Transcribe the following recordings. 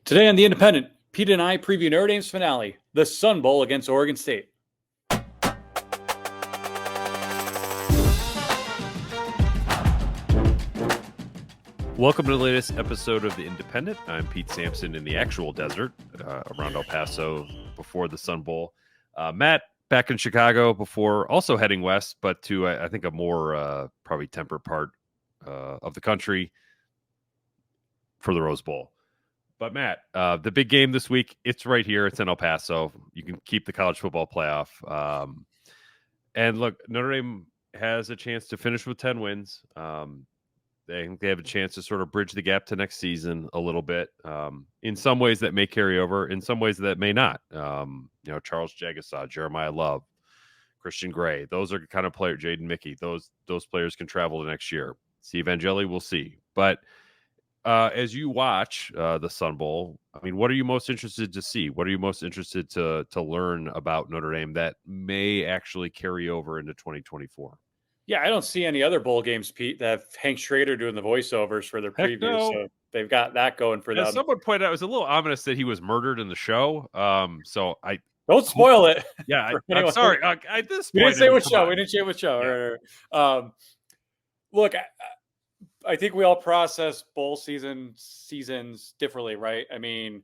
Today on The Independent, Pete and I preview Notre Dame's finale, the Sun Bowl against Oregon State. Welcome to the latest episode of The Independent. I'm Pete Sampson in the actual desert around El Paso before the Sun Bowl. Matt back in Chicago before also heading west, but to, I think, a more probably temperate part of the country for the Rose Bowl. But Matt, the big game this week, it's right here. It's in El Paso. You can keep the college football playoff. And look, Notre Dame has a chance to finish with 10 wins. They have a chance to sort of bridge the gap to next season a little bit. In some ways that may carry over, in some ways that may not. Charles Jagasaw, Jeremiah Love, Christian Gray, those are kind of players. Jaden Mickey, those players can travel to next year. Steve Angeli, we'll see. But as you watch the Sun Bowl, I mean, what are you most interested to see? What are you most interested to learn about Notre Dame that may actually carry over into 2024? Yeah, I don't see any other bowl games, Pete, that have Hank Schrader doing the voiceovers for their previews. No. So they've got that going for them. As someone pointed out, it was a little ominous that he was murdered in the show. So I don't spoil it. Yeah, I'm sorry. At this point, we didn't say what show. We didn't say what show. Yeah. Look, I think we all process bowl seasons differently, right? I mean,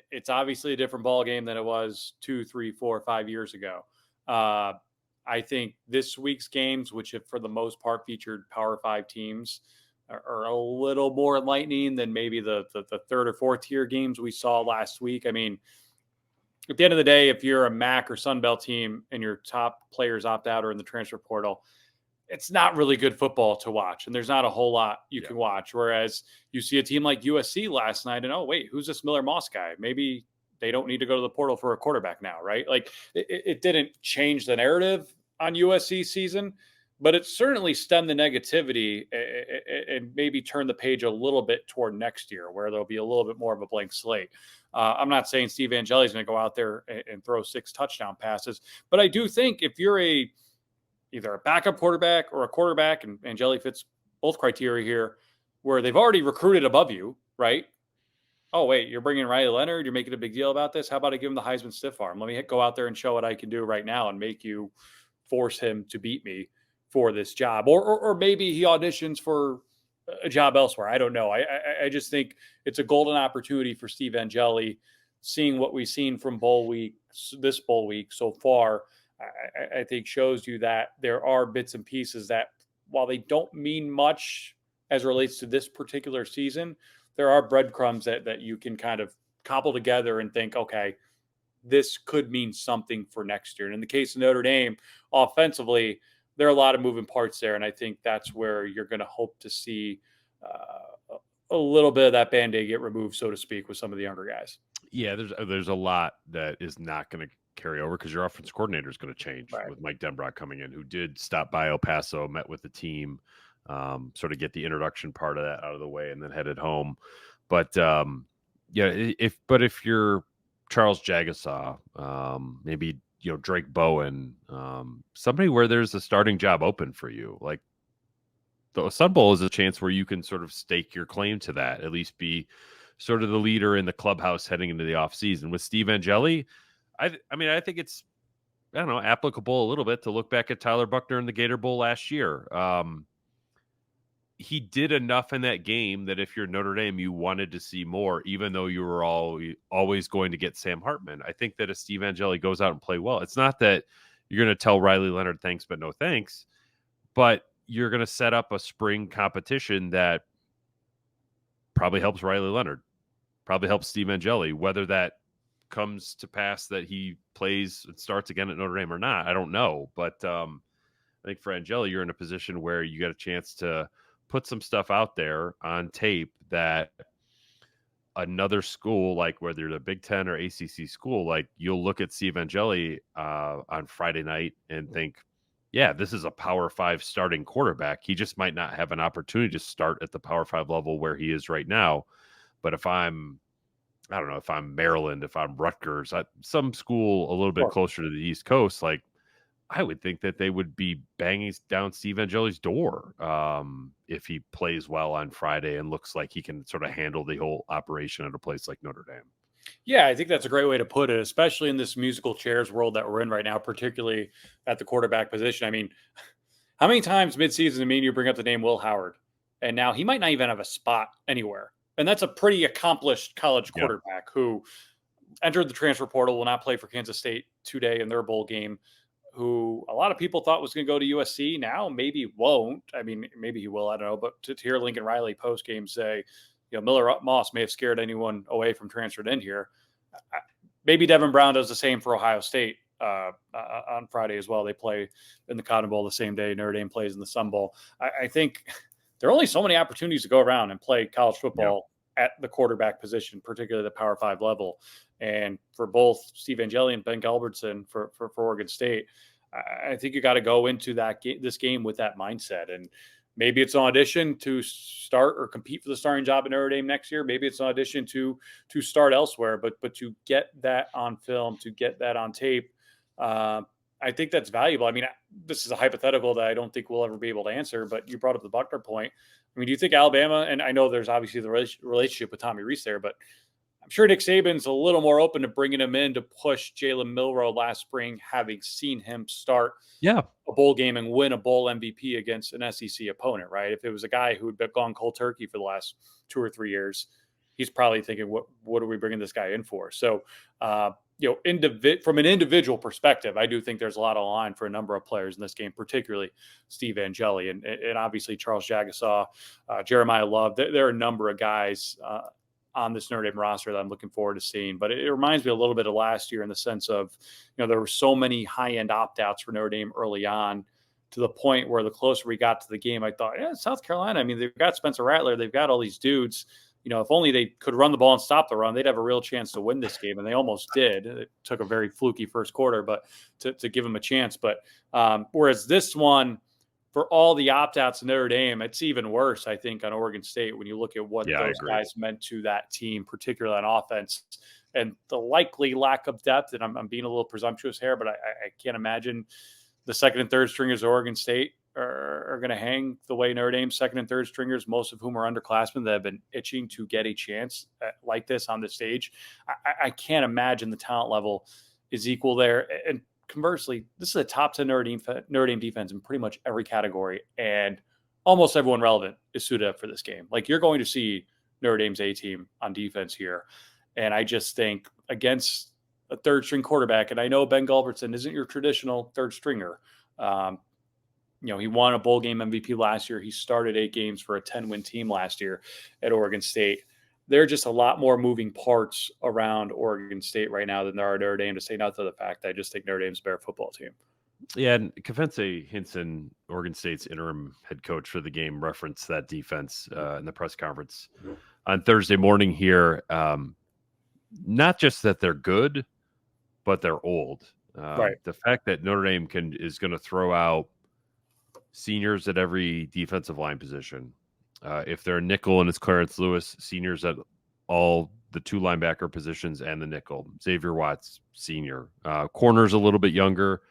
it's obviously a different ball game than it was 2, 3, 4, 5 years ago. I think this week's games, which have for the most part featured Power 5 teams, are a little more enlightening than maybe the third or fourth tier games we saw last week. I mean, at the end of the day, if you're a MAC or Sun Belt team and your top players opt out or in the transfer portal, it's not really good football to watch. And there's not a whole lot you can watch. Whereas you see a team like USC last night and, oh, wait, who's this Miller Moss guy? Maybe they don't need to go to the portal for a quarterback now, right? Like it didn't change the narrative on USC season, but it certainly stemmed the negativity and maybe turn the page a little bit toward next year where there'll be a little bit more of a blank slate. I'm not saying Steve Angeli is going to go out there and throw 6 touchdown passes, but I do think if you're either a backup quarterback or a quarterback, and Angeli fits both criteria here, where they've already recruited above you, right? Oh, wait, you're bringing Riley Leonard. You're making a big deal about this. How about I give him the Heisman stiff arm? Let me go out there and show what I can do right now and make you force him to beat me for this job. Or maybe he auditions for a job elsewhere. I don't know. I just think it's a golden opportunity for Steve Angeli, seeing what we've seen from this bowl week so far. I think shows you that there are bits and pieces that, while they don't mean much as it relates to this particular season, there are breadcrumbs that you can kind of cobble together and think, okay, this could mean something for next year. And in the case of Notre Dame, offensively, there are a lot of moving parts there. And I think that's where you're going to hope to see a little bit of that Band-Aid get removed, so to speak, with some of the younger guys. Yeah, there's a lot that is not going to carry over because your offensive coordinator is going to change with Mike Denbrock coming in, who did stop by El Paso, met with the team, sort of get the introduction part of that out of the way and then headed home. But if you're Charles Jagasaw, maybe Drake Bowen, somebody where there's a starting job open for you, like the Sun Bowl is a chance where you can sort of stake your claim to that, at least be sort of the leader in the clubhouse heading into the offseason. With Steve Angeli, I think it's, applicable a little bit to look back at Tyler Buckner in the Gator Bowl last year. He did enough in that game that if you're Notre Dame, you wanted to see more, even though you were always going to get Sam Hartman. I think that if Steve Angeli goes out and play well, it's not that you're going to tell Riley Leonard thanks, but no thanks, but you're going to set up a spring competition that probably helps Riley Leonard, probably helps Steve Angeli, whether that comes to pass that he plays and starts again at Notre Dame or not, I don't know. But I think for Angeli, you're in a position where you get a chance to put some stuff out there on tape that another school, like whether you're the Big Ten or ACC school, like you'll look at Steve Angeli on Friday night and think, yeah, this is a Power 5 starting quarterback. He just might not have an opportunity to start at the Power 5 level where he is right now. But if I'm Maryland, if I'm Rutgers, some school a little bit closer to the East Coast, like I would think that they would be banging down Steve Angeli's door if he plays well on Friday and looks like he can sort of handle the whole operation at a place like Notre Dame. Yeah, I think that's a great way to put it, especially in this musical chairs world that we're in right now, particularly at the quarterback position. I mean, how many times midseason, you bring up the name Will Howard, and now he might not even have a spot anywhere. And that's a pretty accomplished college Yeah. quarterback who entered the transfer portal, will not play for Kansas State today in their bowl game, who a lot of people thought was going to go to USC. Now maybe won't. I mean, maybe he will. I don't know. But to hear Lincoln Riley post game say, Miller Moss may have scared anyone away from transferred in here. Maybe Devin Brown does the same for Ohio State on Friday as well. They play in the Cotton Bowl the same day Notre Dame plays in the Sun Bowl. I think there are only so many opportunities to go around and play college football at the quarterback position, particularly the Power 5 level. And for both Steve Angeli and Ben Gulbertson for Oregon State, I think you got to go into this game with that mindset. And maybe it's an audition to start or compete for the starting job at Notre Dame next year. Maybe it's an audition to start elsewhere. But to get that on film, to get that on tape, I think that's valuable. I mean, this is a hypothetical that I don't think we'll ever be able to answer. But you brought up the Buckner point. I mean, do you think Alabama, and I know there's obviously the relationship with Tommy Rees there, but I'm sure Nick Saban's a little more open to bringing him in to push Jalen Milroe last spring, having seen him start a bowl game and win a bowl MVP against an SEC opponent, right? If it was a guy who had gone cold turkey for the last 2 or 3 years, he's probably thinking, what are we bringing this guy in for? So, from an individual perspective, I do think there's a lot on the line for a number of players in this game, particularly Steve Angeli and obviously Charles Jagasaw, Jeremiah Love. There are a number of guys on this Notre Dame roster that I'm looking forward to seeing. But it reminds me a little bit of last year in the sense of, there were so many high-end opt-outs for Notre Dame early on, to the point where the closer we got to the game, I thought, South Carolina, I mean, they've got Spencer Rattler, they've got all these dudes. If only they could run the ball and stop the run, they'd have a real chance to win this game. And they almost did. It took a very fluky first quarter, but to give them a chance. But whereas this one, for all the opt-outs in Notre Dame, it's even worse, I think, on Oregon State when you look at what those guys meant to that team, particularly on offense, and the likely lack of depth. And I'm being a little presumptuous here, but I can't imagine the second and third stringers of Oregon State are going to hang the way Notre Dame's second and third stringers, most of whom are underclassmen that have been itching to get a chance like this on the stage. I can't imagine the talent level is equal there. And conversely, this is a top 10 Notre Dame defense in pretty much every category, and almost everyone relevant is suited up for this game. Like, you're going to see Notre Dame's A team on defense here. And I just think against a third string quarterback, and I know Ben Gulbertson isn't your traditional third stringer. He won a bowl game MVP last year. He started 8 games for a 10-win team last year at Oregon State. There are just a lot more moving parts around Oregon State right now than there are Notre Dame, to say nothing of the fact I just think Notre Dame's a better football team. Yeah, and Kefense Hinson, Oregon State's interim head coach for the game, referenced that defense in the press conference on Thursday morning here. Not just that they're good, but they're old. Right. The fact that Notre Dame is going to throw out seniors at every defensive line position. If they're a nickel and it's Clarence Lewis, seniors at all the 2 linebacker positions and the nickel. Xavier Watts, senior. Corner's a little bit younger,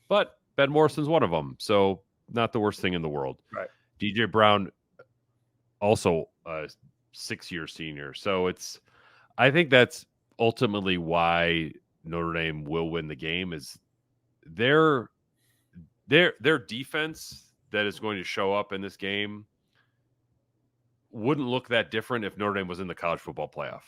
but Ben Morrison's one of them, so not the worst thing in the world. Right. DJ Brown, also a 6-year senior. So I think that's ultimately why Notre Dame will win the game, is their defense that is going to show up in this game wouldn't look that different if Notre Dame was in the college football playoff.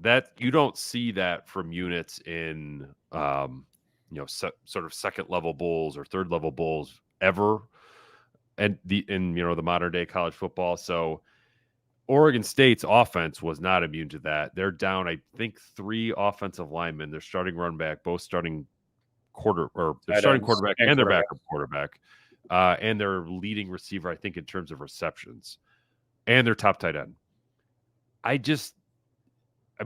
That you don't see that from units in, sort of second level bowls or third level bowls ever, and in the modern day college football. So Oregon State's offense was not immune to that. They're down, I think, 3 offensive linemen. They're starting run back, both starting starting quarterback and their backup quarterback, and their leading receiver, I think, in terms of receptions, and their top tight end.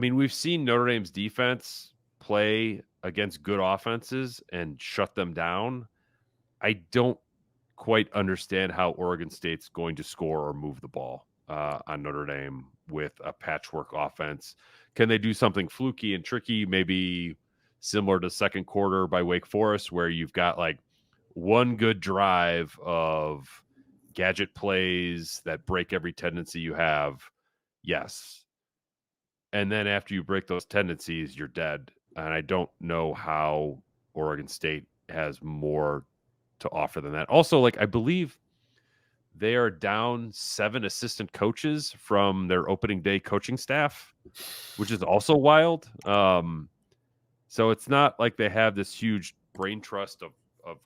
We've seen Notre Dame's defense play against good offenses and shut them down. I don't quite understand how Oregon State's going to score or move the ball on Notre Dame with a patchwork offense. Can they do something fluky and tricky? Maybe similar to second quarter by Wake Forest, where you've got like one good drive of gadget plays that break every tendency you have. Yes. And then after you break those tendencies, you're dead. And I don't know how Oregon State has more to offer than that. Also, like, I believe they are down 7 assistant coaches from their opening day coaching staff, which is also wild. So it's not like they have this huge brain trust of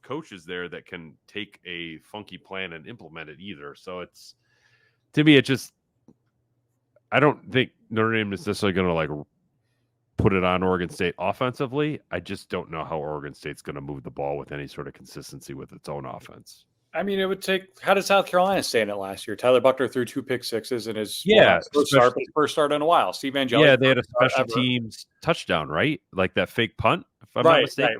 coaches there that can take a funky plan and implement it either. So it's, to me, it just, I don't think Notre Dame is necessarily going to like put it on Oregon State offensively. I just don't know how Oregon State's going to move the ball with any sort of consistency with its own offense. I mean, it would take. How did South Carolina stay in it last year? Tyler Buckner threw 2 pick sixes in his first start in a while. Steve Angeli. Yeah, they had a special teams touchdown, right? Like that fake punt, if I'm not mistaken.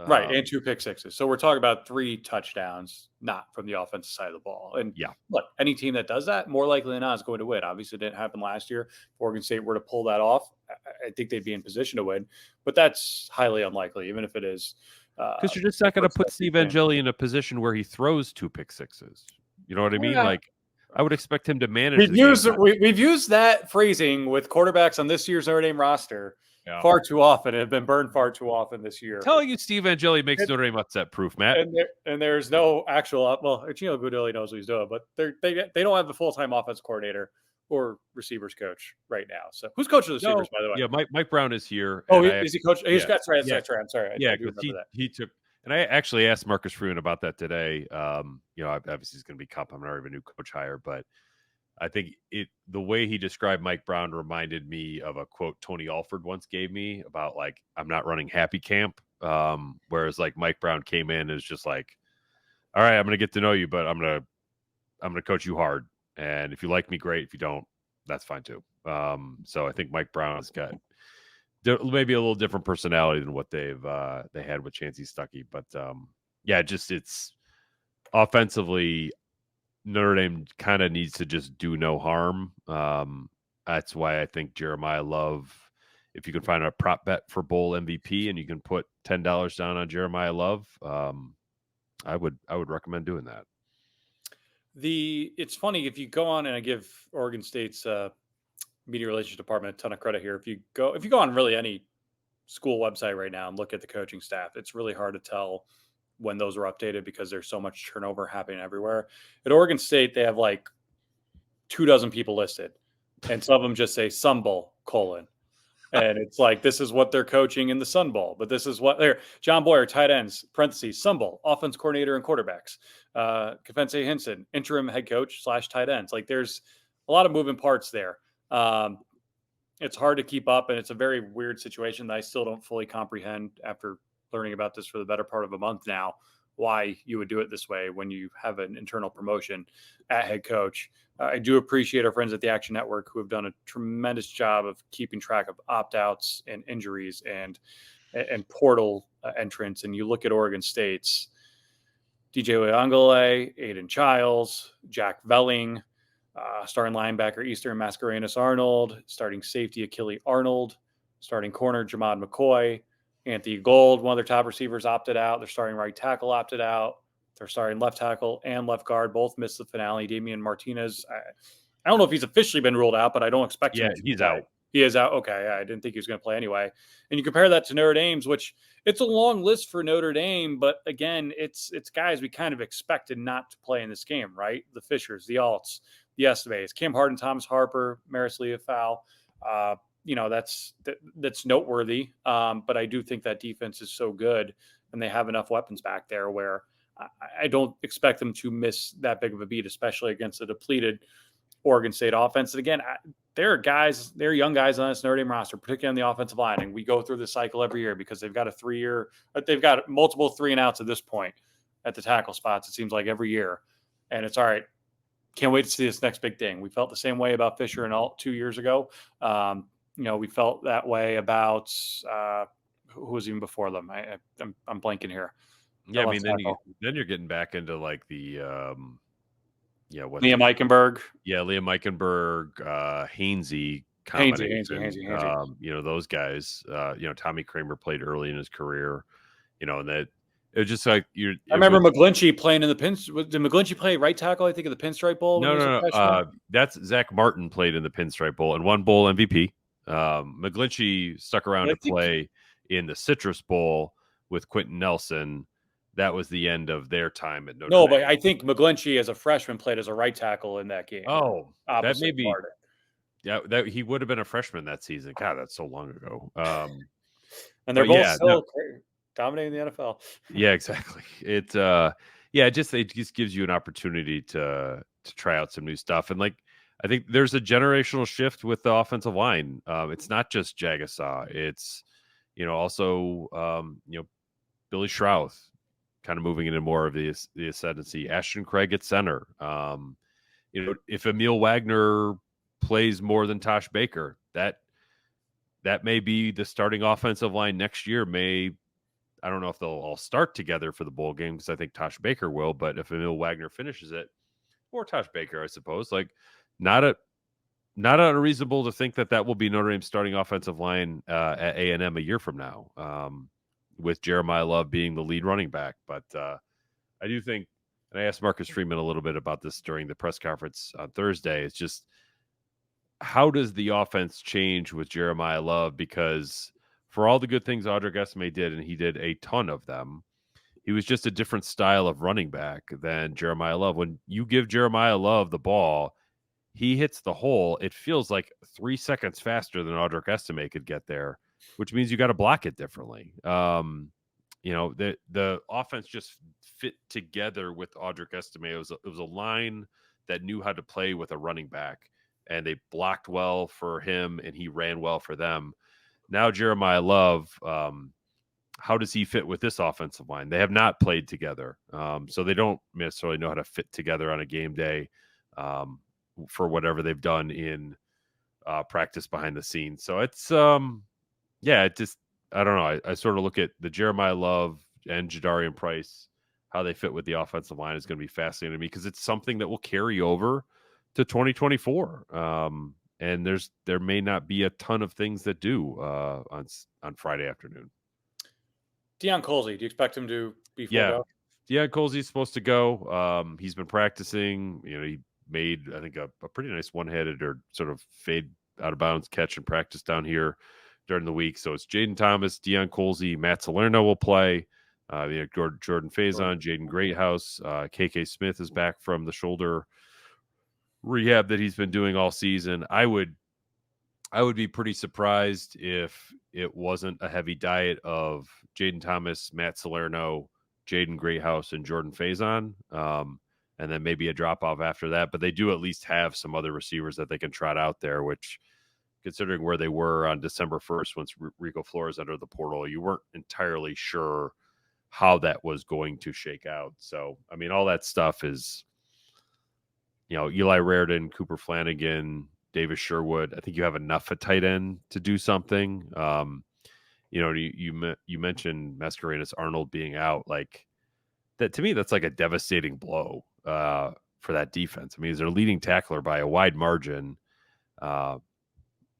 Right, and 2 pick sixes. So we're talking about 3 touchdowns, not from the offensive side of the ball. And yeah, look, any team that does that, more likely than not, is going to win. Obviously, it didn't happen last year. If Oregon State were to pull that off, I think they'd be in position to win. But that's highly unlikely, even if it is. Because you're just not going to put Steve Angeli in a position where he throws 2 pick sixes. You know what I mean? Like, I would expect him to manage. We've used that phrasing with quarterbacks on this year's Notre Dame roster far too often. Have been burned far too often this year. Telling you, Steve Angeli makes Notre Dame upset proof, Matt. And there's no actual. Well, Gino Guidugli knows what he's doing, but they don't have the full-time offense coordinator or receivers coach right now. So who's coaching the receivers, by the way? Yeah, Mike Brown is here. Oh, is he coach? That's right. I'm sorry. Yeah, because he took. And I actually asked Marcus Freeman about that today. Obviously he's going to be complimentary of a new coach hire, but I think the way he described Mike Brown reminded me of a quote Tony Alford once gave me about like, I'm not running happy camp. Whereas like Mike Brown came in and was just like, all right, I'm going to get to know you, but I'm going to coach you hard. And if you like me, great. If you don't, that's fine too. So I think Mike Brown has got maybe a little different personality than what they had with Chancey Stuckey. But it's offensively, Notre Dame kind of needs to just do no harm. That's why I think Jeremiah Love, if you can find a prop bet for bowl MVP and you can put $10 down on Jeremiah Love, I would recommend doing that. It's funny if you go on, and I give Oregon State's media relations department a ton of credit here. If you go on really any school website right now and look at the coaching staff, it's really hard to tell when those are updated because there's so much turnover happening everywhere. At Oregon State, they have like 24 people listed, and some of them just say Sun Bowl : and it's like, this is what they're coaching in the Sun Bowl, but this is what they're John Boyer, tight ends, parentheses, Sun Bowl, offense coordinator and quarterbacks, Kefense Hinson, interim head coach / tight ends. Like, there's a lot of moving parts there. It's hard to keep up, and it's a very weird situation that I still don't fully comprehend after learning about this for the better part of a month now, why you would do it this way when you have an internal promotion at head coach. I do appreciate our friends at the Action Network who have done a tremendous job of keeping track of opt-outs and injuries and portal entrants. And you look at Oregon State's DJ Uyunglele, Aiden Childs, Jack Velling, starting linebacker Eastern Mascarenas Arnold, starting safety Achille Arnold, starting corner Jamad McCoy, Anthony Gold, one of their top receivers, opted out. Their starting right tackle opted out. Their starting left tackle and left guard both missed the finale. Damian Martinez, I don't know if he's officially been ruled out, but I don't expect him to. He's out. He is out. Okay, I didn't think he was going to play anyway. And you compare that to Notre Dame's, which it's a long list for Notre Dame, but again, it's guys we kind of expected not to play in this game, right? The Fishers, the Alts, the Esteves, Cam Harden, Thomas Harper, Maris Leofau. That's noteworthy. But I do think that defense is so good and they have enough weapons back there where I don't expect them to miss that big of a beat, especially against a depleted Oregon State offense. And again, there are young guys on this Notre Dame roster, particularly on the offensive line. And we go through this cycle every year because they've got they've got multiple 3 and outs at this point at the tackle spots. It seems like every year. And it's all right. Can't wait to see this next big thing. We felt the same way about Fisher and Alt 2 years ago. We felt that way about who was even before them. I'm blanking here. Yeah, I mean, then you're getting back into like the Liam Eichenberg. Yeah, Liam Eichenberg, Hainsey combination. Hainsey. Those guys. Tommy Kramer played early in his career. And that it was just like I remember McGlinchey playing in the pins. Did McGlinchey play right tackle? I think of the Pinstripe Bowl when he was a freshman. That's Zach Martin played in the Pinstripe Bowl and won bowl MVP. McGlinchey stuck around to play in the Citrus Bowl with Quentin Nelson. That was the end of their time at Notre Dame. No, but I think McGlinchey as a freshman played as a right tackle in that game. Oh, that may be. Yeah, that he would have been a freshman that season. God, that's so long ago. And they're both still dominating the NFL. Yeah, exactly. It just gives you an opportunity to try out some new stuff. And I think there's a generational shift with the offensive line. It's not just Jagasaw. It's also Billy Schrouth kind of moving into more of the ascendancy. Ashton Craig at center. If Emil Wagner plays more than Tosh Baker, that may be the starting offensive line next year. I don't know if they'll all start together for the bowl game because I think Tosh Baker will, but if Emil Wagner finishes it, or Tosh Baker, I suppose, not unreasonable to think that will be Notre Dame's starting offensive line at A&M a year from now, with Jeremiah Love being the lead running back. But I do think, and I asked Marcus Freeman a little bit about this during the press conference on Thursday, it's just, how does the offense change with Jeremiah Love? Because for all the good things Audric Estime did, and he did a ton of them, he was just a different style of running back than Jeremiah Love. When you give Jeremiah Love the ball, he hits the hole. It feels like 3 seconds faster than Audric Estime could get there, which means you got to block it differently. The offense just fit together with Audric Estime. It was a line that knew how to play with a running back, and they blocked well for him, and he ran well for them. Now Jeremiah Love, how does he fit with this offensive line? They have not played together, so they don't necessarily know how to fit together on a game day for whatever they've done in practice behind the scenes. So it's, I don't know. I sort of look at the Jeremiah Love and Jadarian Price, how they fit with the offensive line is going to be fascinating to me because it's something that will carry over to 2024. And there may not be a ton of things that do on Friday afternoon. Deion Colzie, do you expect him to be full go? Deion Colzie's supposed to go. He's been practicing. He made, I think, a pretty nice one-handed or sort of fade out of bounds catch in practice down here during the week. So it's Jaden Thomas, Deion Colzie, Matt Salerno will play. Jordan Faison, Jaden Greathouse, KK Smith is back from the shoulder rehab that he's been doing all season. I would be pretty surprised if it wasn't a heavy diet of Jaden Thomas, Matt Salerno, Jaden Greathouse, and Jordan Faison, and then maybe a drop off after that. But they do at least have some other receivers that they can trot out there, which, considering where they were on December 1st, once Rico Flores entered the portal, you weren't entirely sure how that was going to shake out. So, I mean, all that stuff is, Eli Raridan, Cooper Flanagan, Davis Sherwood. I think you have enough at tight end to do something. You mentioned Mascarenas Arnold being out. Like that, to me, that's like a devastating blow for that defense. I mean, he's their leading tackler by a wide margin.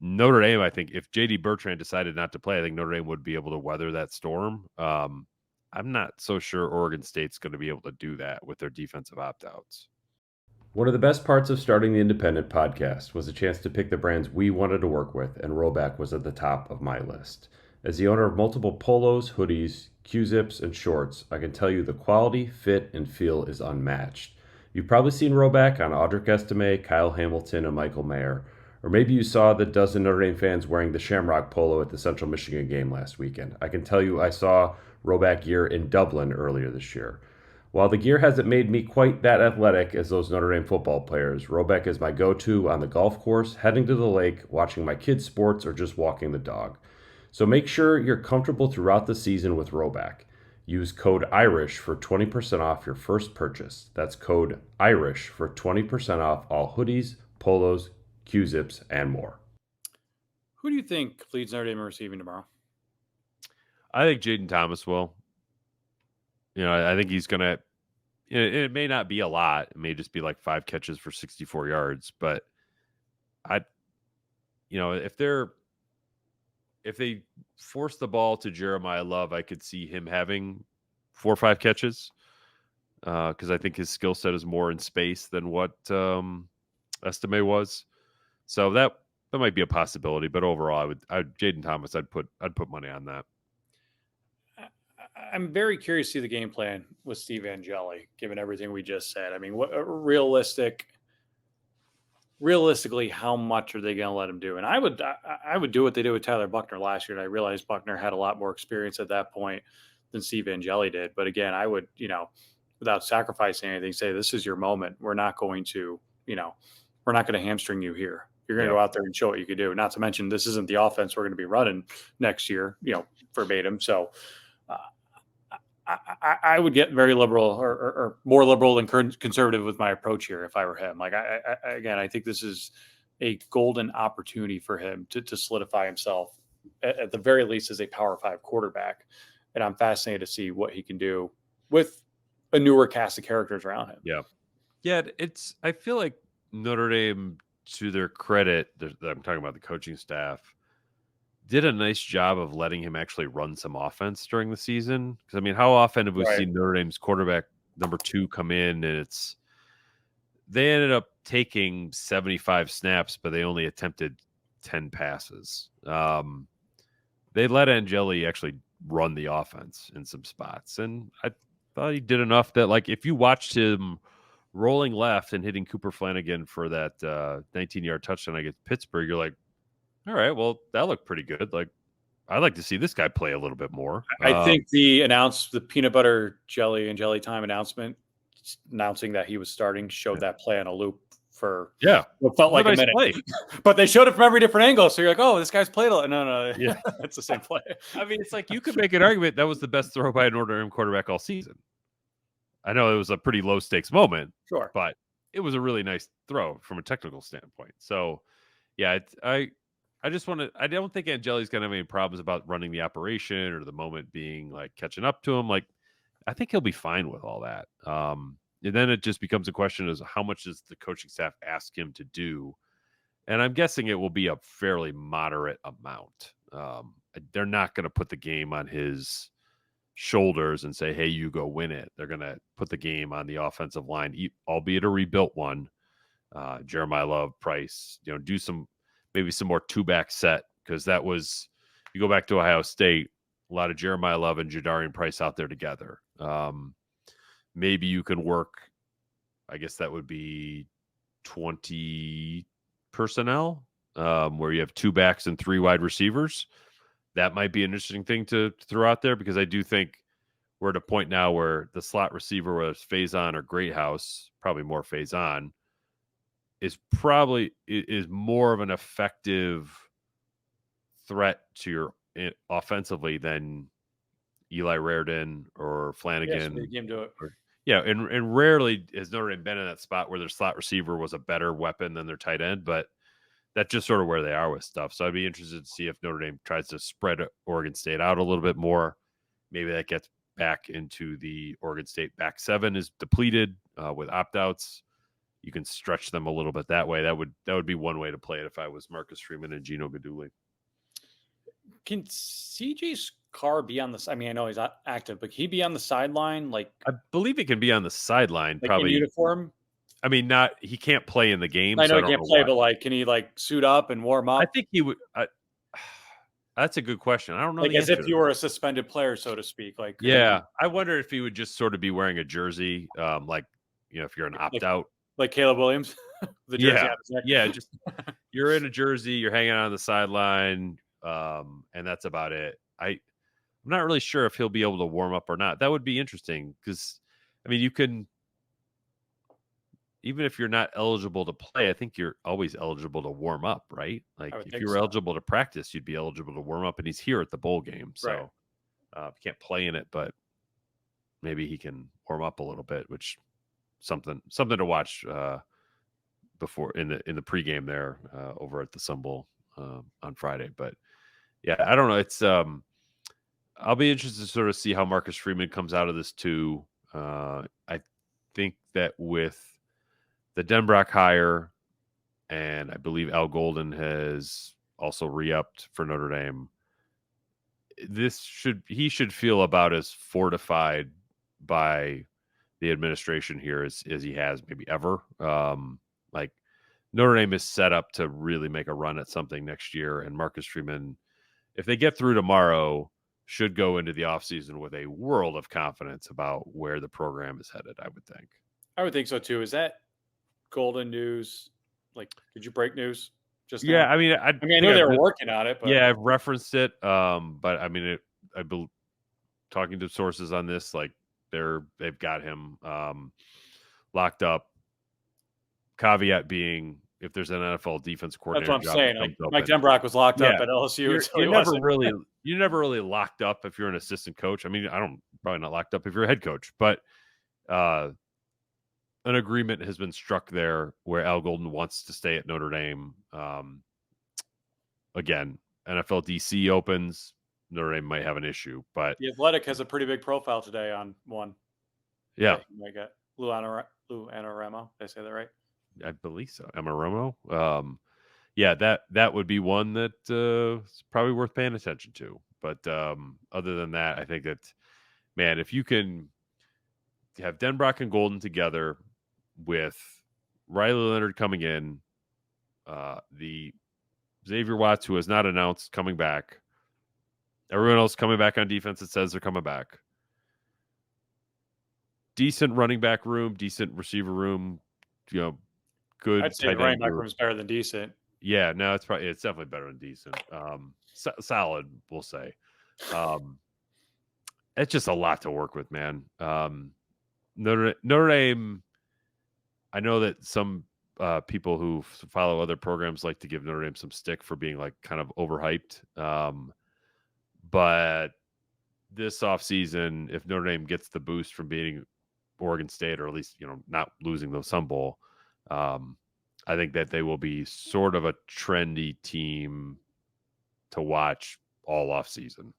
Notre Dame, I think, if J.D. Bertrand decided not to play, I think Notre Dame would be able to weather that storm. I'm not so sure Oregon State's going to be able to do that with their defensive opt-outs. One of the best parts of starting the Independent podcast was a chance to pick the brands we wanted to work with, and Roback was at the top of my list. As the owner of multiple polos, hoodies, Q-zips, and shorts, I can tell you the quality, fit, and feel is unmatched. You've probably seen Roback on Audric Estime, Kyle Hamilton, and Michael Mayer. Or maybe you saw the dozen Notre Dame fans wearing the Shamrock polo at the Central Michigan game last weekend. I can tell you I saw Roback gear in Dublin earlier this year. While the gear hasn't made me quite that athletic as those Notre Dame football players, Roback is my go-to on the golf course, heading to the lake, watching my kids' sports, or just walking the dog. So make sure you're comfortable throughout the season with Roback. Use code IRISH for 20% off your first purchase. That's code IRISH for 20% off all hoodies, polos, Q-zips, and more. Who do you think leads Notre Dame in receiving tomorrow? I think Jaden Thomas will. I think he's going to, it may not be a lot. It may just be like 5 catches for 64 yards, but if they force the ball to Jeremiah Love, I could see him having 4 or 5 catches because I think his skill set is more in space than what Estime was. So that might be a possibility. But overall, Jaden Thomas, I'd put money on that. I'm very curious to see the game plan with Steve Angeli, given everything we just said. I mean, what realistically, how much are they going to let him do? And I would do what they did with Tyler Buckner last year. And I realized Buckner had a lot more experience at that point than Steve Angeli did. But again, I would, without sacrificing anything, say, this is your moment. We're not going to hamstring you here. You're going to go out there and show what you can do. Not to mention, this isn't the offense we're going to be running next year, verbatim. So I would get very liberal or more liberal than conservative with my approach here if I were him. Like, I think this is a golden opportunity for him to solidify himself at the very least as a Power 5 quarterback. And I'm fascinated to see what he can do with a newer cast of characters around him. Yeah. Yeah. I feel like Notre Dame, to their credit, I'm talking about the coaching staff, did a nice job of letting him actually run some offense during the season. Because, I mean, how often have we seen Notre Dame's quarterback number 2 come in and they ended up taking 75 snaps, but they only attempted 10 passes. They let Angeli actually run the offense in some spots. And I thought he did enough that, like, if you watched him rolling left and hitting Cooper Flanagan for that 19-yard touchdown against Pittsburgh, you're like, all right, well, that looked pretty good. Like, I'd like to see this guy play a little bit more. I think the peanut butter jelly and jelly time announcement announcing that he was starting showed that play on a loop for what felt like a minute. Play. But they showed it from every different angle. So you're like, oh, this guy's played a lot. No. Yeah. It's the same play. I mean, it's like you could make an argument that was the best throw by a Notre Dame quarterback all season. I know it was a pretty low stakes moment, sure, but it was a really nice throw from a technical standpoint. So, yeah, I don't think Angeli's going to have any problems about running the operation or the moment being like catching up to him. Like, I think he'll be fine with all that. And then it just becomes a question of how much does the coaching staff ask him to do? And I'm guessing it will be a fairly moderate amount. They're not going to put the game on his shoulders and say, hey, you go win it. They're going to put the game on the offensive line, albeit a rebuilt one. Jeremiah Love, Price, do maybe some more 2-back set, because that was, you go back to Ohio State, a lot of Jeremiah Love and Jadarian Price out there together. Maybe you can work, I guess that would be 20 personnel, where you have 2 backs and 3 wide receivers. That might be an interesting thing to throw out there, because I do think we're at a point now where the slot receiver, whether it's Faison or Greathouse, probably more Faison, is more of an effective threat to your offensively than Eli Raridon or Flanagan. And rarely has Notre Dame been in that spot where their slot receiver was a better weapon than their tight end, but that's just sort of where they are with stuff. So I'd be interested to see if Notre Dame tries to spread Oregon State out a little bit more. Maybe that gets back into the Oregon State back 7 is depleted with opt-outs. You can stretch them a little bit that way. That would be one way to play it if I was Marcus Freeman and Gino Guidugli. Can CJ's car be on the? I mean, I know he's not active, but can he be on the sideline? Like, I believe he can be on the sideline, like probably in uniform. I mean, he can't play in the game. I know he can't play, but like, can he like suit up and warm up? I think he would. That's a good question. I don't know. Like, as if you were a suspended player, so to speak. Like, yeah, I wonder if he would just sort of be wearing a jersey, like, if you're an opt-out. Like Caleb Williams, the jersey just you're in a jersey, you're hanging out on the sideline, and that's about it. I'm not really sure if he'll be able to warm up or not. That would be interesting, because, I mean, you can, even if you're not eligible to play, I think you're always eligible to warm up, right? Like, if you were eligible to practice, you'd be eligible to warm up, and he's here at the bowl game, so you can't play in it, but maybe he can warm up a little bit, which something to watch before in the pregame there over at the Sun Bowl on Friday. But yeah, I don't know. It's I'll be interested to sort of see how Marcus Freeman comes out of this too. I think that with the Denbrock hire, and I believe Al Golden has also re-upped for Notre Dame. He should feel about as fortified by the administration here as he has maybe ever. Like Notre Dame is set up to really make a run at something next year, and Marcus Freeman, if they get through tomorrow, should go into the offseason with a world of confidence about where the program is headed, I would think. I would think so too. Is that golden news? Like, did you break news just Yeah, now? I mean, I mean, I knew they were working on it, but yeah, I've referenced it. But I mean, I've been talking to sources on this, like they've got him locked up. Caveat being, if there's an NFL defense that's coordinator what I'm job saying. that Like, comes Mike open, Denbrock was locked up yeah, at LSU you're, until you're he never wasn't. really you're never really locked up if you're an assistant coach. I mean, probably not locked up if you're a head coach, but an agreement has been struck there where Al Golden wants to stay at Notre Dame. Again, NFL DC opens, Notre Dame might have an issue, but The Athletic has a pretty big profile today on one. yeah, You might get Lou Anaramo. Did I say that right? I believe so. Emma Romo. Yeah, that would be one that is probably worth paying attention to. But other than that, I think that, man, if you can have Denbrock and Golden together with Riley Leonard coming in, the Xavier Watts, who has not announced coming back, everyone else coming back on defense that says they're coming back. Decent running back room, decent receiver room, good. I'd say the running back room is better than decent. Yeah, no, it's definitely better than decent. Solid, we'll say. It's just a lot to work with, man. Notre Dame. I know that some people who follow other programs like to give Notre Dame some stick for being like kind of overhyped. But this offseason, if Notre Dame gets the boost from beating Oregon State, or at least not losing the Sun Bowl, I think that they will be sort of a trendy team to watch all offseason.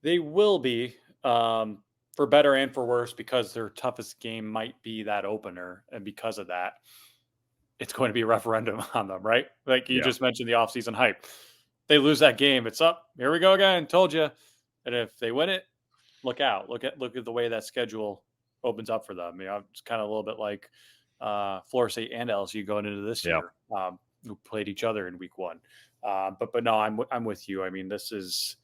They will be, for better and for worse, because their toughest game might be that opener. And because of that, it's going to be a referendum on them, right? Like you just mentioned the offseason hype. They lose that game, it's up. Here we go again. Told you. And if they win it, look out. Look at the way that schedule opens up for them. It's kind of a little bit like Florida State and LSU going into this year, who played each other in week one. But no, I'm with you. I mean, this is.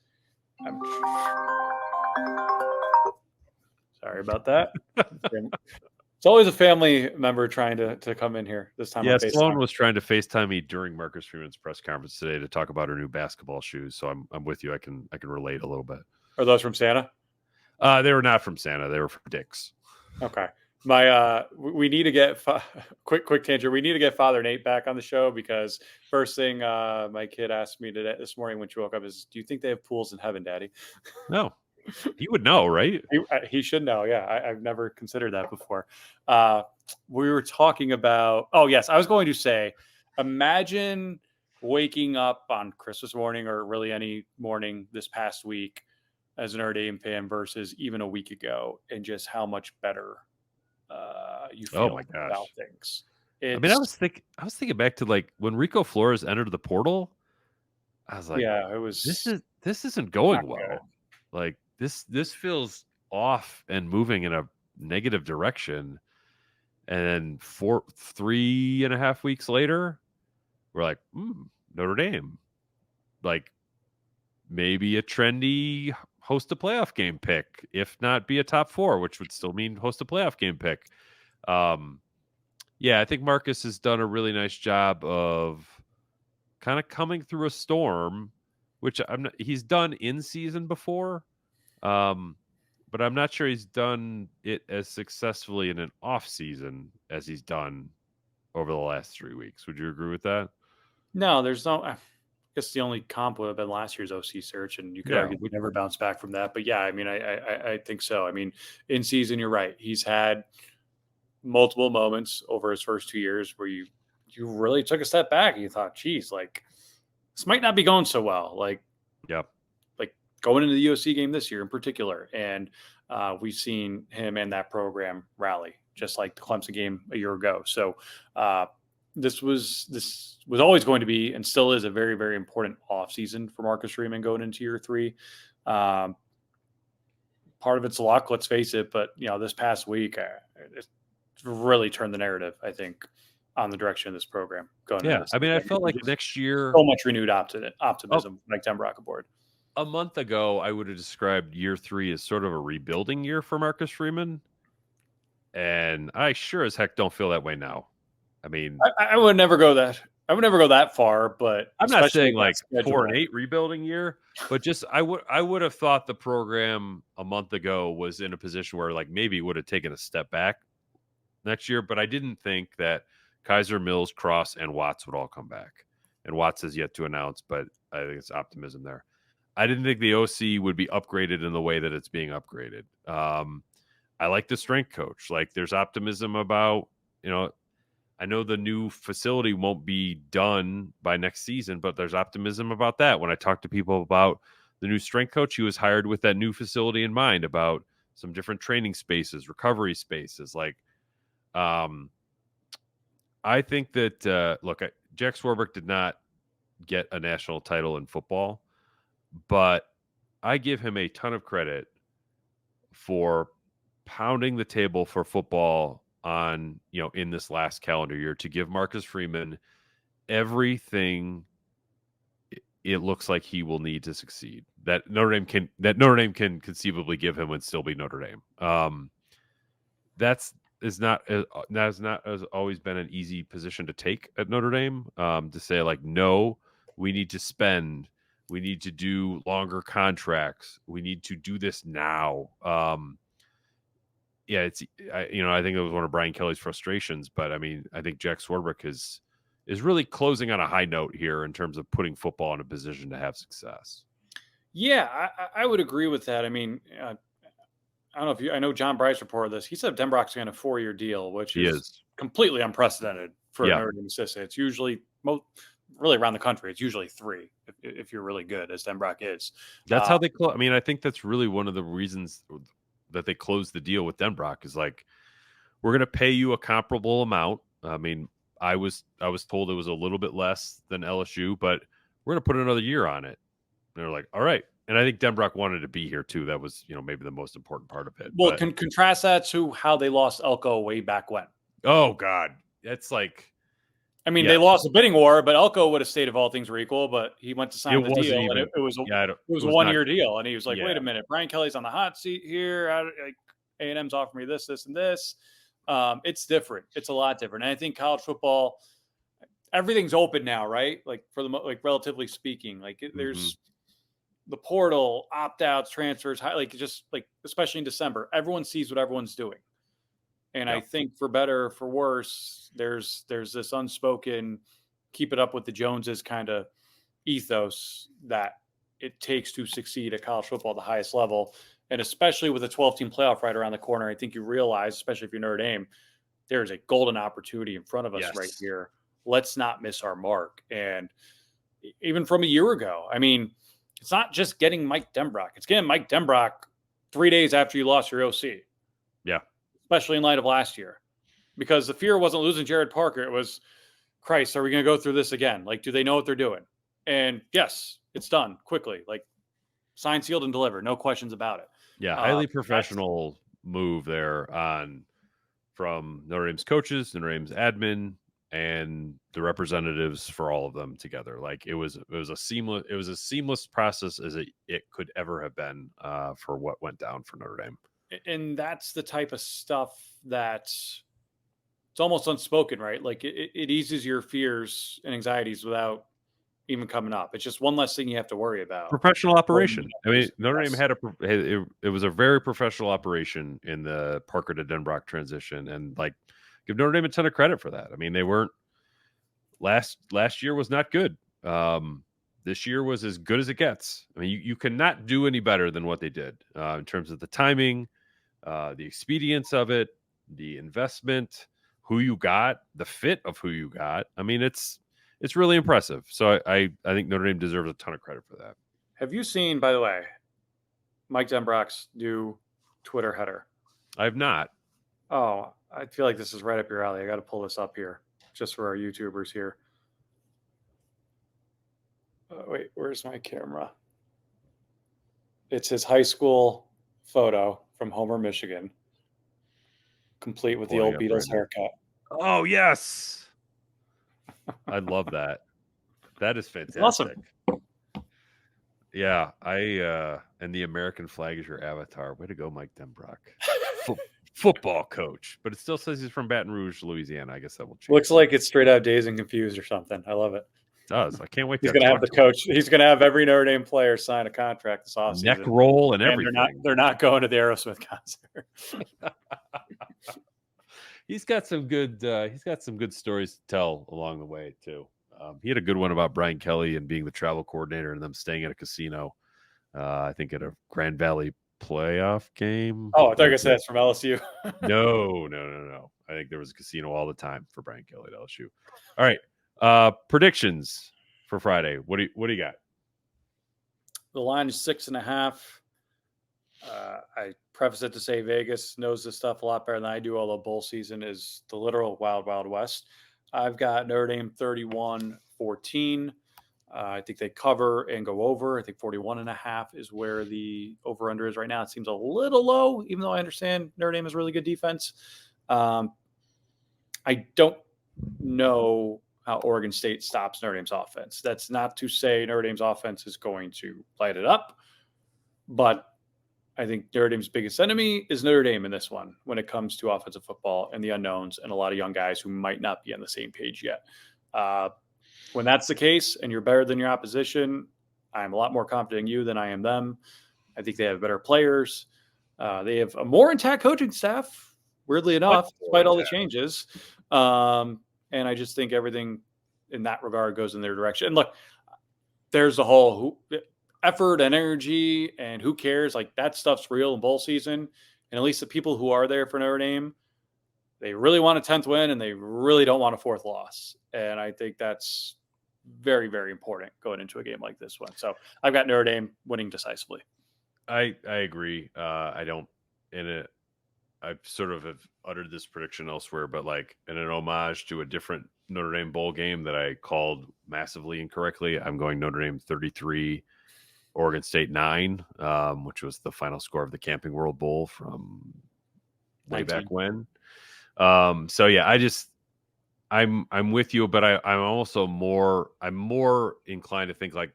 Sorry about that. It's always a family member trying to come in here this time. Yeah, Sloan was trying to FaceTime me during Marcus Freeman's press conference today to talk about her new basketball shoes. So I'm with you. I can relate a little bit. Are those from Santa? They were not from Santa. They were from Dick's. Okay. We need to get quick tangent. We need to get Father Nate back on the show, because first thing my kid asked me this morning when she woke up is, "Do you think they have pools in heaven, Daddy?" No, he would know, right? He should know. Yeah, I've never considered that before. We were talking about. Oh yes, I was going to say, imagine waking up on Christmas morning, or really any morning this past week, as an Notre Dame fan versus even a week ago, and just how much better you feel about things. I mean, I was thinking back to like when Rico Flores entered the portal. I was like, yeah, it was. This isn't going well. Good. Like this feels off and moving in a negative direction. And then 3.5 weeks later, we're like, Notre Dame, like maybe a trendy host a playoff game pick, if not be a top 4, which would still mean host a playoff game pick. Yeah, I think Marcus has done a really nice job of kind of coming through a storm, which he's done in season before. But I'm not sure he's done it as successfully in an off season as he's done over the last 3 weeks. Would you agree with that? No, there's no. I guess the only comp would have been last year's OC search, and you could argue we never bounced back from that. But yeah, I mean, I think so. I mean, in season, you're right. He's had multiple moments over his first 2 years where you really took a step back and you thought, geez, like this might not be going so well. Like going into the USC game this year in particular. And we've seen him and that program rally, just like the Clemson game a year ago. So this was always going to be and still is a very, very important offseason for Marcus Freeman going into year 3. Part of it's luck, let's face it, but this past week it's really turned the narrative, I think, on the direction of this program going into this. I mean, I felt like next year so much renewed optimism, like Denver aboard. A month ago, I would have described year 3 as sort of a rebuilding year for Marcus Freeman, and I sure as heck don't feel that way now. I mean, I would never go that. I would never go that far, but I'm not saying like 4-8 rebuilding year, but just I would have thought the program a month ago was in a position where like maybe it would have taken a step back next year, but I didn't think that Kaiser, Mills, Cross, and Watts would all come back. And Watts has yet to announce, but I think it's optimism there. I didn't think the OC would be upgraded in the way that it's being upgraded. I like the strength coach. Like there's optimism about, I know the new facility won't be done by next season, but there's optimism about that. When I talk to people about the new strength coach, he was hired with that new facility in mind about some different training spaces, recovery spaces. Like, I think that, look, Jack Swarbrick did not get a national title in football, but I give him a ton of credit for pounding the table for football on, in this last calendar year to give Marcus Freeman everything it looks like he will need to succeed that Notre Dame can conceivably give him and still be Notre Dame. That has not always been an easy position to take at Notre Dame, to say like, no, we need to spend, we need to do longer contracts, we need to do this now. I think it was one of Brian Kelly's frustrations, but I mean, I think Jack Swarbrick is really closing on a high note here in terms of putting football in a position to have success. Yeah, I would agree with that. I mean, I don't know I know John Bryce reported this. He said Denbrock's got a 4-year deal, which is completely unprecedented for a Notre Dame assistant. It's usually really around the country. It's usually 3 if you're really good, as Denbrock is. That's how they close. I mean, I think that's really one of the reasons that they closed the deal with Denbrock is like, we're going to pay you a comparable amount. I mean, I was told it was a little bit less than LSU, but we're going to put another year on it. And they're like, all right. And I think Denbrock wanted to be here too. That was, maybe the most important part of it. Well, contrast that to how they lost Elko way back when. Oh God. That's like, I mean, they lost a bidding war, but Elko would have stayed if all things were equal, but he went to sign the deal and it was a 1-year deal. And he was like, wait a minute, Brian Kelly's on the hot seat here. A&M's offering me this, this, and this. It's different. It's a lot different. And I think college football, everything's open now, right? Like relatively speaking, like there's the portal, opt-outs, transfers, especially in December, everyone sees what everyone's doing. And I think for better or for worse, there's this unspoken keep it up with the Joneses kind of ethos that it takes to succeed at college football at the highest level. And especially with a 12-team playoff right around the corner, I think you realize, especially if you're Notre Dame, there's a golden opportunity in front of us right here. Let's not miss our mark. And even from a year ago, I mean, it's not just getting Mike Denbrock. It's getting Mike Denbrock 3 days after you lost your OC. Yeah. Especially in light of last year. Because the fear wasn't losing Jared Parker. It was, Christ, are we going to go through this again? Like, do they know what they're doing? And yes, it's done quickly. Like, signed, sealed, and delivered. No questions about it. Yeah, highly professional move there from Notre Dame's coaches, Notre Dame's admin, and the representatives for all of them together. Like it was a seamless process as it could ever have been for what went down for Notre Dame. And that's the type of stuff that's it's almost unspoken, right? Like it eases your fears and anxieties without even coming up. It's just one less thing you have to worry about. Professional operation. I mean, Notre Dame had it was a very professional operation in the Parker to Denbrock transition, and like give Notre Dame a ton of credit for that. I mean, they weren't last year was not good. This year was as good as it gets. I mean, you cannot do any better than what they did in terms of the timing, the expedience of it, the investment, who you got, the fit of who you got. I mean, it's really impressive. So I think Notre Dame deserves a ton of credit for that. Have you seen, by the way, Mike Denbrock's new Twitter header? I have not. Oh, I feel like this is right up your alley. I got to pull this up here. just for our YouTubers here. Wait, where's my camera? It's his high school photo from Homer, Michigan, complete with the old Beatles haircut. Oh, yes. I love that. That is fantastic. Awesome. Yeah, and the American flag is your avatar. Way to go, Mike Denbrock. Football coach, but it still says he's from Baton Rouge, Louisiana. I guess that will change. Looks like it's straight out Dazed and Confused or something. I love it. It does. I can't wait. He's going to have the coach. He's going to have every Notre Dame player sign a contract this offseason. Neck roll and everything. They're not going to the Aerosmith concert. He's got some good stories to tell along the way too. He had a good one about Brian Kelly and being the travel coordinator and them staying at a casino. I think at a Grand Valley playoff game. Oh, I thought you said that's from LSU. No. I think there was a casino all the time for Brian Kelly at LSU. All right. Predictions for Friday. What do you got? The line is 6.5. I preface it to say Vegas knows this stuff a lot better than I do, although bowl season is the literal wild, wild west. I've got Notre Dame 31-14. I think they cover and go over. I think 41.5 is where the over-under is right now. It seems a little low, even though I understand Notre Dame has really good defense. I don't know how Oregon State stops Notre Dame's offense. That's not to say Notre Dame's offense is going to light it up, but I think Notre Dame's biggest enemy is Notre Dame in this one when it comes to offensive football and the unknowns and a lot of young guys who might not be on the same page yet. When that's the case and you're better than your opposition, I'm a lot more confident in you than I am them. I think they have better players. They have a more intact coaching staff, weirdly enough, despite all the changes. And I just think everything in that regard goes in their direction. And look, there's the whole effort and energy and who cares? Like that stuff's real in bowl season. And at least the people who are there for Notre Dame, they really want a 10th win and they really don't want a 4th loss. And I think that's very, very important going into a game like this one. So I've got Notre Dame winning decisively. I agree. I sort of have uttered this prediction elsewhere, but like in an homage to a different Notre Dame bowl game that I called massively incorrectly, I'm going Notre Dame 33, Oregon State 9, which was the final score of the Camping World Bowl from way 19. back when. So yeah, I'm with you, but I'm also more inclined to think like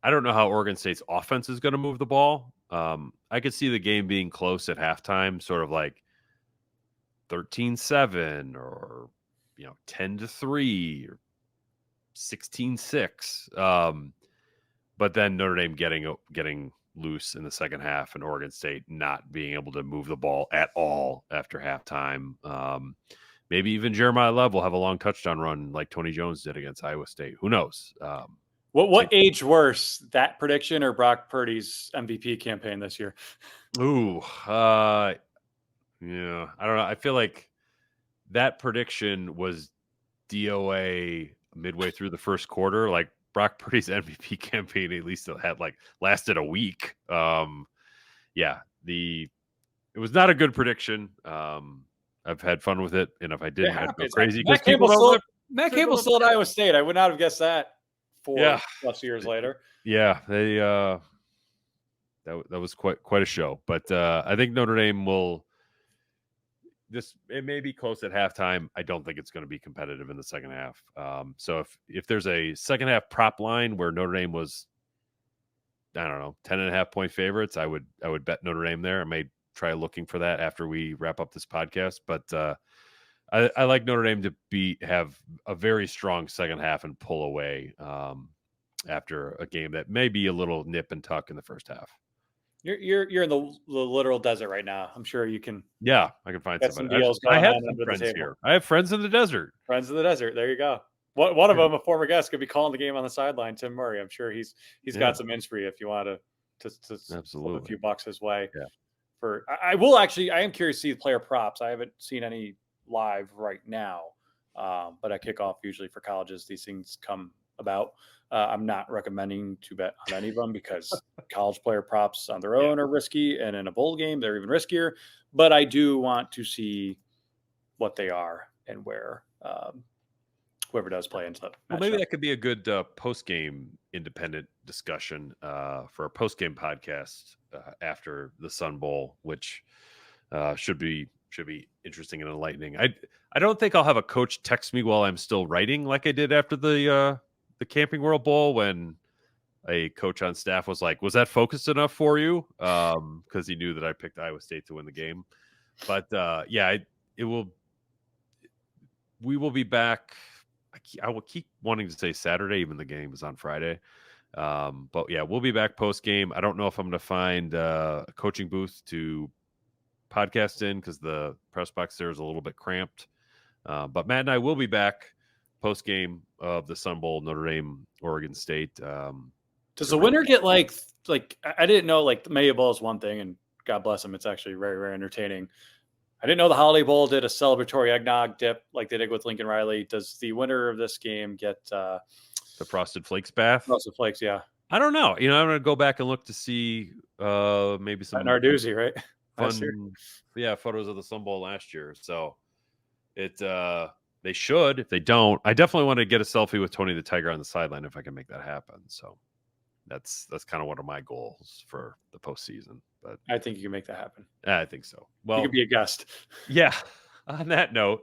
I don't know how Oregon State's offense is going to move the ball. I could see the game being close at halftime, sort of like 13-7 or 10-3 or 16-6. But then Notre Dame getting loose in the second half and Oregon State not being able to move the ball at all after halftime. Maybe even Jeremiah Love will have a long touchdown run like Tony Jones did against Iowa State. Who knows? What aged worse, that prediction or Brock Purdy's MVP campaign this year? Ooh, I don't know. I feel like that prediction was DOA midway through the first quarter. Like Brock Purdy's MVP campaign at least had lasted a week. It was not a good prediction. I've had fun with it, and if I didn't, I'd go crazy. Matt Campbell still at Iowa State. I would not have guessed that 4+ years later. Yeah, they that was quite a show. But I think Notre Dame will. It may be close at halftime. I don't think it's going to be competitive in the second half. So if there's a second half prop line where Notre Dame was, I don't know, 10.5 point favorites, I would bet Notre Dame there. I may try looking for that after we wrap up this podcast. But I like Notre Dame to have a very strong second half and pull away after a game that may be a little nip and tuck in the first half. You're in the literal desert right now. I'm sure you can. Yeah, I can find some deals. I have some friends here. I have friends in the desert. Friends in the desert. There you go. One of them, a former guest, could be calling the game on the sideline. Tim Murray. I'm sure he's got some ins for you if you want to absolutely flip a few bucks his way. Yeah. I am curious to see the player props. I haven't seen any live right now, but at kickoff usually for colleges these things come about. I'm not recommending to bet on any of them because college player props on their own are risky, and in a bowl game they're even riskier. But I do want to see what they are and where whoever does play into that. Well, maybe that could be a good post-game independent discussion for a post-game podcast after the Sun Bowl, which should be interesting and enlightening. I don't think I'll have a coach text me while I'm still writing like I did after the Camping World Bowl, when a coach on staff was like, "Was that focused enough for you?" Because he knew that I picked Iowa State to win the game. But we will be back. I will keep wanting to say Saturday, even the game is on Friday. But yeah, we'll be back post game. I don't know if I'm going to find a coaching booth to podcast in because the press box there is a little bit cramped. But Matt and I will be back post game of the Sun Bowl, Notre Dame, Oregon State. Does the winner get like I didn't know, like the Mayo Bowl is one thing, and God bless them, it's actually very, very entertaining. I didn't know the Holiday Bowl did a celebratory eggnog dip like they did with Lincoln Riley. Does the winner of this game get the Frosted Flakes bath? Frosted Flakes, yeah. I don't know. I'm going to go back and look to see maybe some Narduzzi, right? Fun, photos of the Sun Bowl last year. So they should. If they don't, I definitely want to get a selfie with Tony the Tiger on the sideline if I can make that happen. So that's kind of one of my goals for the postseason. But I think you can make that happen. I think so. Well, you could be a guest. Yeah. On that note,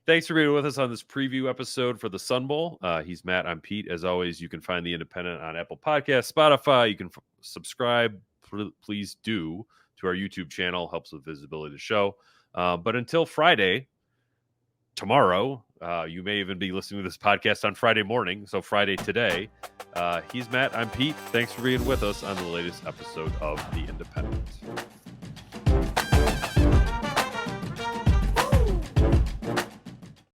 thanks for being with us on this preview episode for the Sun Bowl. He's Matt. I'm Pete. As always, you can find The Independent on Apple Podcasts, Spotify. You can subscribe. Please do to our YouTube channel. Helps with visibility of the show. But until Friday, tomorrow, you may even be listening to this podcast on Friday morning. So Friday today. He's Matt. I'm Pete. Thanks for being with us on the latest episode of The Independent.